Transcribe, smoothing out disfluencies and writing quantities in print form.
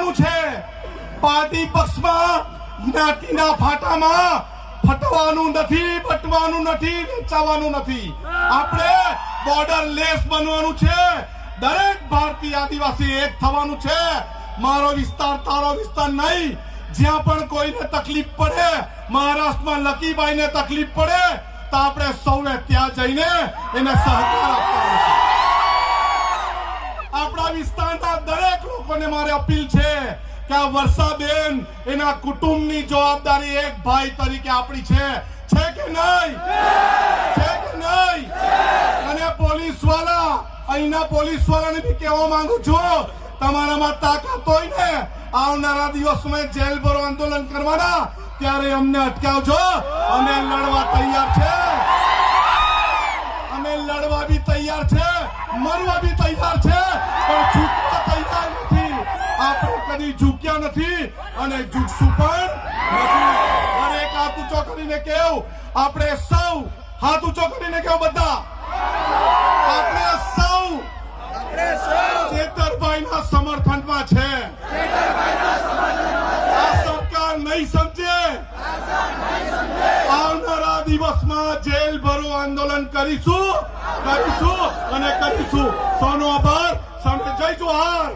કરવાનું છે. પાર્ટી પક્ષમાં જ્ઞાતિના ફાટામાં ફટવાનું નથી, બટવાનું નથી, વેચાવાનું નથી. આપણે બોર્ડર લેસ બનવાનું છે. દરેક ભારતીય આદિવાસી એક થવાનું છે. મારો વિસ્તાર તારો વિસ્તાર નહીં. જ્યાં પણ કોઈને તકલીફ પડે, મહારાષ્ટ્રમાં લકીબાઈને તકલીફ પડે તો આપણે સૌએ ત્યાં જઈને એને સહકાર આપવાનો છે. આપણા વિસ્તારના દરેક લોકોને મારે અપીલ છે કે આ વર્ષાબેન એના કુટુંબની જવાબદારી એક ભાઈ તરીકે આપણી છે કે નહીં? છે કે નહીં? અને પોલીસ વાળા, અહીંના પોલીસ વાળાને બી કહેવા માંગુ છું, તમારામાં તાકાત હોય ને આવનારા દિવસોમાં જેલ ભરો આંદોલન કરવાના, ત્યારે અમને અટકાવજો. અમે લડવા તૈયાર છે. અમે લડવા બી તૈયાર છે, મરવા બી તૈયાર છે, પણ ઝૂકવા તૈયાર નથી. આપણે કદી ઝૂક્યા નથી અને ઝૂકશું પણ નથી. દરેક હાથ ઊંચો કરીને કેવું, આપણે સૌ હાથ ઊંચો કરીને કેવું, બધા આપણે સૌ ચેતરભાઈના સમર્થનમાં છે. આ સરકાર નહીં સમજે. આવનારા દિવસમાં જેલ ભરો આંદોલન કરીશું અને કરીશું. સૌનો આભાર. જય જોહાર.